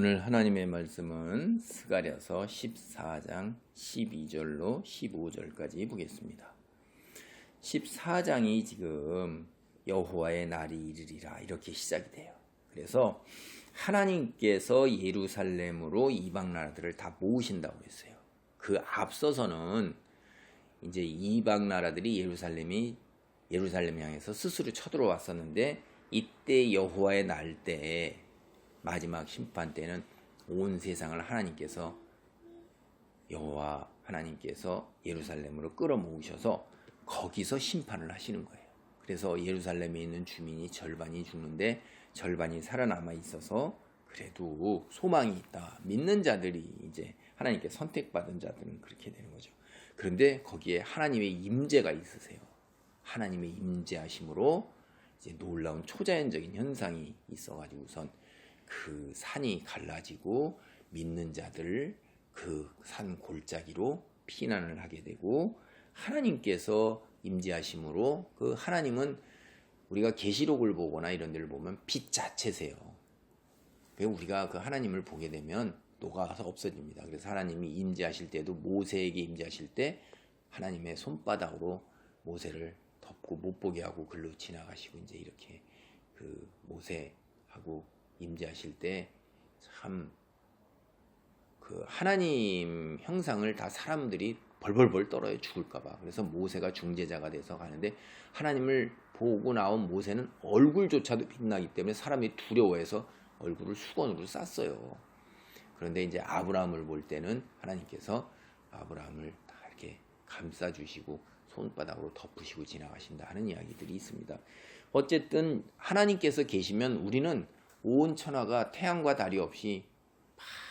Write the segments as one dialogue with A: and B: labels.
A: 오늘 하나님의 말씀은 스가랴서 14장 12절로 15절까지 보겠습니다. 14장이 지금 여호와의 날이 이르리라 이렇게 시작이 돼요. 그래서 하나님께서 예루살렘으로 이방 나라들을 다 모으신다고 했어요. 그 앞서서는 이제 이방 나라들이 예루살렘 향해서 스스로 쳐들어왔었는데, 이때 여호와의 날 때에 마지막 심판 때는 온 세상을 여호와 하나님께서 예루살렘으로 끌어모으셔서 거기서 심판을 하시는 거예요. 그래서 예루살렘에 있는 주민이 절반이 죽는데 절반이 살아남아 있어서 그래도 소망이 있다. 믿는 자들이 이제 하나님께 선택받은 자들은 그렇게 되는 거죠. 그런데 거기에 하나님의 임재가 있으세요. 하나님의 임재하심으로 이제 놀라운 초자연적인 현상이 있어가지고선 그 산이 갈라지고 믿는 자들 그 산 골짜기로 피난을 하게 되고, 하나님께서 임재하심으로 그 하나님은 우리가 계시록을 보거나 이런 데를 보면 빛 자체세요. 우리가 그 하나님을 보게 되면 녹아서 없어집니다. 그래서 하나님이 임재하실 때도 모세에게 임재하실 때 하나님의 손바닥으로 모세를 덮고 못 보게 하고 글로 지나가시고, 이제 이렇게 그 모세하고 임재하실 때 참 그 하나님 형상을 다 사람들이 벌벌벌 떨어요. 죽을까봐. 그래서 모세가 중재자가 돼서 가는데, 하나님을 보고 나온 모세는 얼굴조차도 빛나기 때문에 사람이 두려워해서 얼굴을 수건으로 쌌어요. 그런데 이제 아브라함을 볼 때는 하나님께서 아브라함을 다 이렇게 감싸주시고 손바닥으로 덮으시고 지나가신다 하는 이야기들이 있습니다. 어쨌든 하나님께서 계시면 우리는 온 천하가 태양과 달이 없이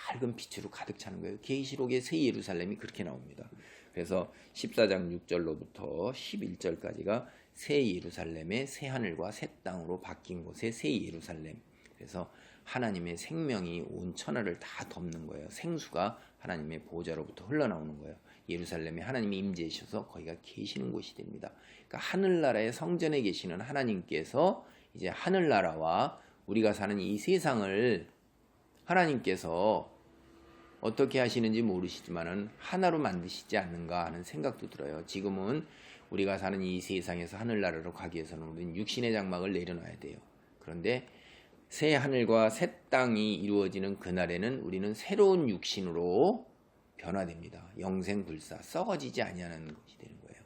A: 밝은 빛으로 가득 차는 거예요. 계시록의 새 예루살렘이 그렇게 나옵니다. 그래서 14장 6절로부터 11절까지가 새 예루살렘의 새 하늘과 새 땅으로 바뀐 곳의 새 예루살렘. 그래서 하나님의 생명이 온 천하를 다 덮는 거예요. 생수가 하나님의 보좌로부터 흘러나오는 거예요. 예루살렘에 하나님이 임재하셔서 거기가 계시는 곳이 됩니다. 그러니까 하늘나라의 성전에 계시는 하나님께서 이제 하늘나라와 우리가 사는 이 세상을 하나님께서 어떻게 하시는지 모르시지만은 하나로 만드시지 않는가 하는 생각도 들어요. 지금은 우리가 사는 이 세상에서 하늘나라로 가기 위해서는 우리는 육신의 장막을 내려놔야 돼요. 그런데 새 하늘과 새 땅이 이루어지는 그날에는 우리는 새로운 육신으로 변화됩니다. 영생불사, 썩어지지 아니하는 것이 되는 거예요.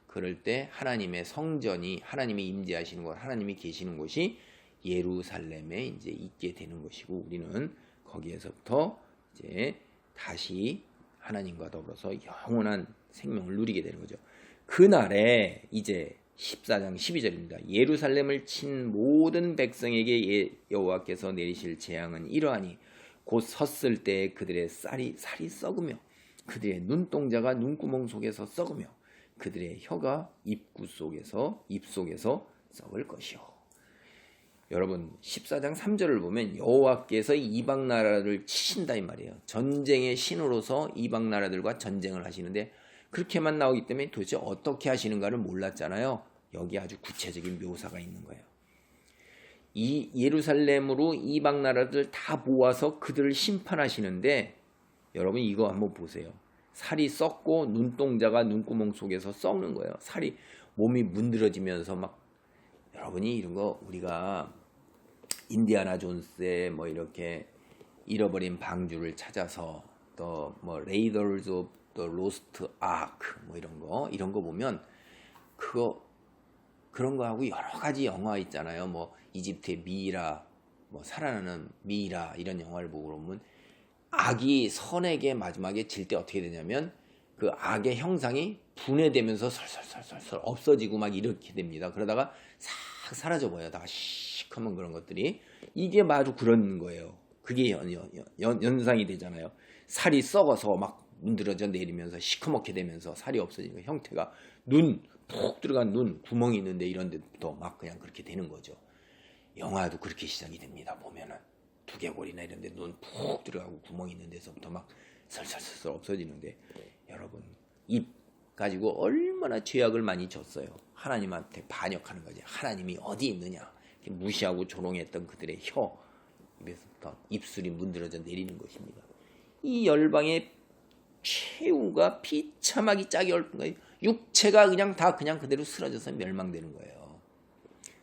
A: 그럴 때 하나님의 성전이, 하나님이 임재하시는 곳, 하나님이 계시는 곳이 예루살렘에 이제 있게 되는 것이고, 우리는 거기에서부터 이제 다시 하나님과 더불어서 영원한 생명을 누리게 되는 거죠. 그날에 이제 14장 12절입니다. 예루살렘을 친 모든 백성에게 여호와께서 내리실 재앙은 이러하니 곧 섰을 때 그들의 살이 썩으며 그들의 눈동자가 눈구멍 속에서 썩으며 그들의 혀가 입 속에서 썩을 것이요. 여러분 14장 3절을 보면 여호와께서 이방 나라를 치신다 이 말이에요. 전쟁의 신으로서 이방 나라들과 전쟁을 하시는데, 그렇게만 나오기 때문에 도대체 어떻게 하시는가를 몰랐잖아요. 여기 아주 구체적인 묘사가 있는 거예요. 이 예루살렘으로 이방 나라들 다 모아서 그들을 심판하시는데, 여러분 이거 한번 보세요. 살이 썩고 눈동자가 눈구멍 속에서 썩는 거예요. 살이 몸이 문드러지면서 막, 여러분이 이런 거 우리가 인디아나 존스의 뭐 이렇게 잃어버린 방주를 찾아서 또 뭐 레이더즈 오브 더 로스트 아크 뭐 이런 거 보면 그런 거 하고 여러 가지 영화 있잖아요. 뭐 이집트의 미이라, 뭐 살아나는 미이라 이런 영화를 보고 그러면 악이 선에게 마지막에 질 때 어떻게 되냐면 그 악의 형상이 분해되면서 설설설설 없어지고 막 이렇게 됩니다. 그러다가 싹 사라져 버려요. 다 시커먼 그런 것들이. 이게 아주 그런 거예요. 그게 연상이 되잖아요. 살이 썩어서 막 문드러져 내리면서 시커멓게 되면서 살이 없어지는 형태가, 푹 들어간 눈 구멍이 있는데 이런 데부터 막 그냥 그렇게 되는 거죠. 영화도 그렇게 시작이 됩니다. 보면은 두개골이나 이런 데 눈 푹 들어가고 구멍이 있는 데서부터 막 설설설설 없어지는데, 여러분 입 가지고 얼마나 죄악을 많이 졌어요. 하나님한테 반역하는 거지. 하나님이 어디 있느냐 무시하고 조롱했던 그들의 혀, 입에서부터 입술이 문드러져 내리는 것입니다. 이 열방의 최후가 비참하기 짝이 얽은 거예요. 육체가 그냥 그대로 쓰러져서 멸망되는 거예요.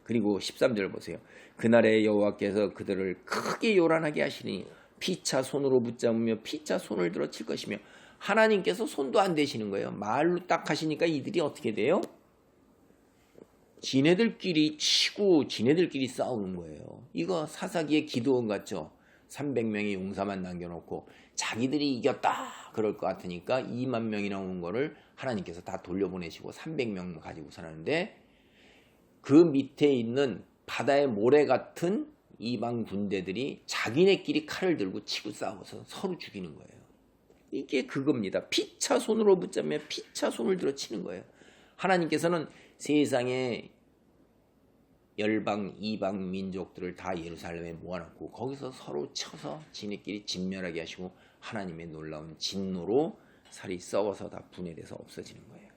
A: 그리고 13절 보세요. 그날에 여호와께서 그들을 크게 요란하게 하시니 피차 손으로 붙잡으며 피차 손을 들어 칠 것이며, 하나님께서 손도 안 대시는 거예요. 말로 딱 하시니까 이들이 어떻게 돼요? 지네들끼리 치고 지네들끼리 싸우는 거예요. 이거 사사기의 기드온 같죠? 300명의 용사만 남겨놓고 자기들이 이겼다 그럴 것 같으니까 2만 명이나 온 거를 하나님께서 다 돌려보내시고 300명 가지고 살았는데, 그 밑에 있는 바다의 모래 같은 이방 군대들이 자기네끼리 칼을 들고 치고 싸워서 서로 죽이는 거예요. 이게 그겁니다. 피차 손으로 붙잡며 피차 손을 들어 치는 거예요. 하나님께서는 세상의 열방 이방 민족들을 다 예루살렘에 모아놓고 거기서 서로 쳐서 지네끼리 진멸하게 하시고 하나님의 놀라운 진노로 살이 썩어서 다 분해돼서 없어지는 거예요.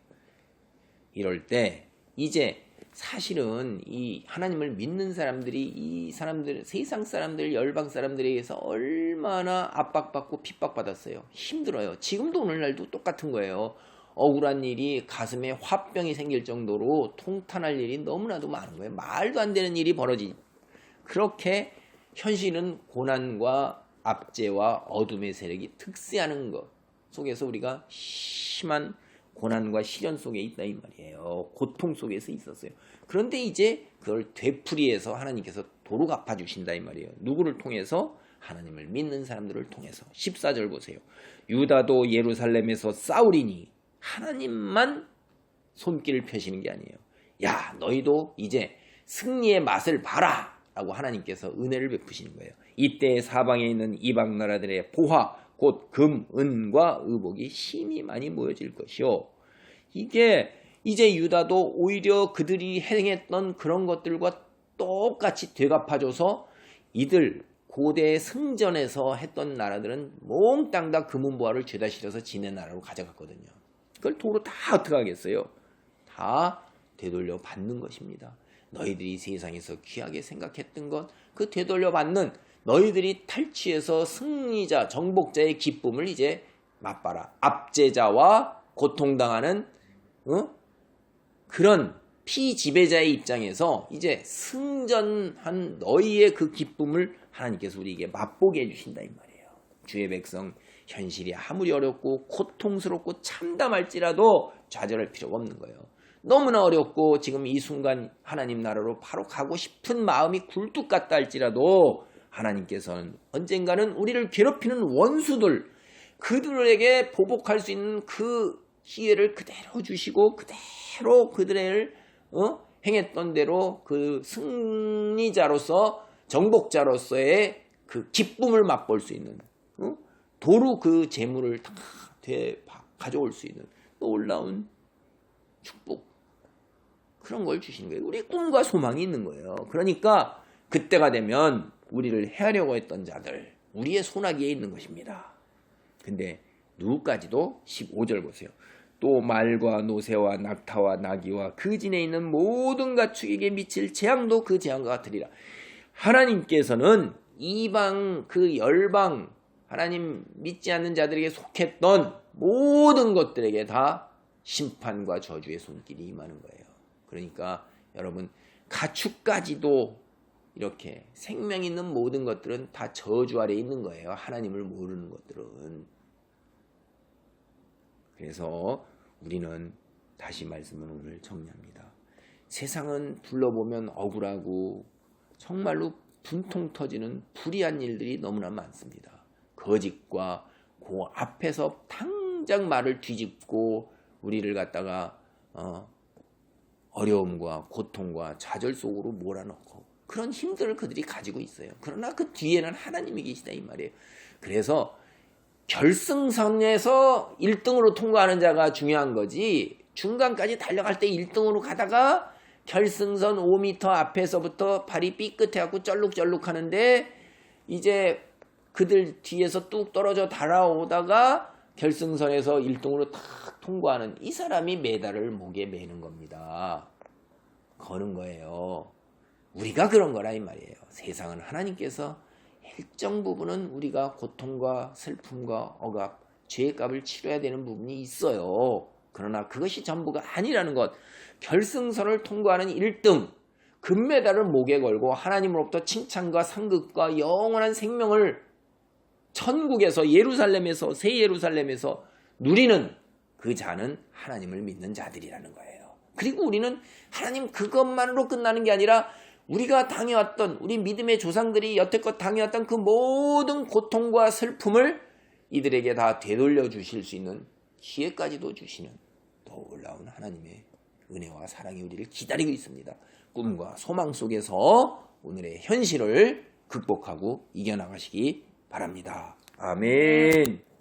A: 이럴 때 이제 사실은 이 하나님을 믿는 사람들이 이 사람들, 세상 사람들, 열방 사람들에 의해서 얼마나 압박받고 핍박받았어요. 힘들어요. 지금도 오늘날도 똑같은 거예요. 억울한 일이 가슴에 화병이 생길 정도로 통탄할 일이 너무나도 많은 거예요. 말도 안 되는 일이 벌어지. 그렇게 현실은 고난과 압제와 어둠의 세력이 특세하는 것 속에서 우리가 심한 고난과 시련 속에 있다 이 말이에요. 고통 속에서 있었어요. 그런데 이제 그걸 되풀이해서 하나님께서 도로 갚아주신다 이 말이에요. 누구를 통해서? 하나님을 믿는 사람들을 통해서. 14절 보세요. 유다도 예루살렘에서 싸우리니, 하나님만 손길을 펴시는 게 아니에요. 야, 너희도 이제 승리의 맛을 봐라 라고 하나님께서 은혜를 베푸시는 거예요. 이때 사방에 있는 이방 나라들의 보화 곧 금, 은과 의복이 심히 많이 모여질 것이요. 이게 이제 유다도 오히려 그들이 행했던 그런 것들과 똑같이 되갚아줘서 이들 고대 승전에서 했던 나라들은 몽땅 다 금은보화를 죄다 실어서 지네 나라로 가져갔거든요. 그걸 도로 다 어떻게 하겠어요? 다 되돌려 받는 것입니다. 너희들이 세상에서 귀하게 생각했던 것, 그 되돌려 받는 너희들이 탈취해서 승리자, 정복자의 기쁨을 이제 맛봐라. 압제자와 고통당하는 그런 피지배자의 입장에서 이제 승전한 너희의 그 기쁨을 하나님께서 우리에게 맛보게 해주신다 이 말이에요. 주의 백성, 현실이 아무리 어렵고 고통스럽고 참담할지라도 좌절할 필요가 없는 거예요. 너무나 어렵고 지금 이 순간 하나님 나라로 바로 가고 싶은 마음이 굴뚝 같다 할지라도 하나님께서는 언젠가는 우리를 괴롭히는 원수들, 그들에게 보복할 수 있는 그 기회를 그대로 주시고 그대로 그들을 행했던 대로 그 승리자로서 정복자로서의 그 기쁨을 맛볼 수 있는, 도로 그 재물을 다 가져올 수 있는 놀라운 축복, 그런 걸 주시는 거예요. 우리 꿈과 소망이 있는 거예요. 그러니까 그때가 되면 우리를 해하려고 했던 자들, 우리의 손아귀에 있는 것입니다. 근데 누구까지도 15절 보세요. 또 말과 노새와 낙타와 나귀와 그 진에 있는 모든 가축에게 미칠 재앙도 그 재앙과 같으리라. 하나님께서는 이방, 그 열방, 하나님 믿지 않는 자들에게 속했던 모든 것들에게 다 심판과 저주의 손길이 임하는 거예요. 그러니까 여러분, 가축까지도 이렇게 생명 있는 모든 것들은 다 저주 아래에 있는 거예요. 하나님을 모르는 것들은. 그래서 우리는 다시 말씀을 오늘 정리합니다. 세상은 둘러보면 억울하고 정말로 분통 터지는 불의한 일들이 너무나 많습니다. 거짓과 그 앞에서 당장 말을 뒤집고 우리를 갖다가 어려움과 고통과 좌절 속으로 몰아넣고 그런 힘들을 그들이 가지고 있어요. 그러나 그 뒤에는 하나님이 계시다 이 말이에요. 그래서 결승선에서 1등으로 통과하는 자가 중요한 거지, 중간까지 달려갈 때 1등으로 가다가 결승선 5m 앞에서부터 발이 삐끗해갖고 쩔룩쩔룩 하는데 이제 그들 뒤에서 뚝 떨어져 달아오다가 결승선에서 1등으로 탁 통과하는 이 사람이 메달을 목에 매는 겁니다. 거는 거예요. 우리가 그런 거라 이 말이에요. 세상은 하나님께서 일정 부분은 우리가 고통과 슬픔과 억압, 죄의 값을 치러야 되는 부분이 있어요. 그러나 그것이 전부가 아니라는 것. 결승선을 통과하는 1등, 금메달을 목에 걸고 하나님으로부터 칭찬과 상급과 영원한 생명을 천국에서 예루살렘에서 새 예루살렘에서 누리는 그 자는 하나님을 믿는 자들이라는 거예요. 그리고 우리는 하나님 그것만으로 끝나는 게 아니라 우리가 당해왔던 우리 믿음의 조상들이 여태껏 당해왔던 그 모든 고통과 슬픔을 이들에게 다 되돌려 주실 수 있는 기회까지도 주시는 놀라운 하나님의 은혜와 사랑이 우리를 기다리고 있습니다. 꿈과 소망 속에서 오늘의 현실을 극복하고 이겨나가시기 바랍니다. 아멘.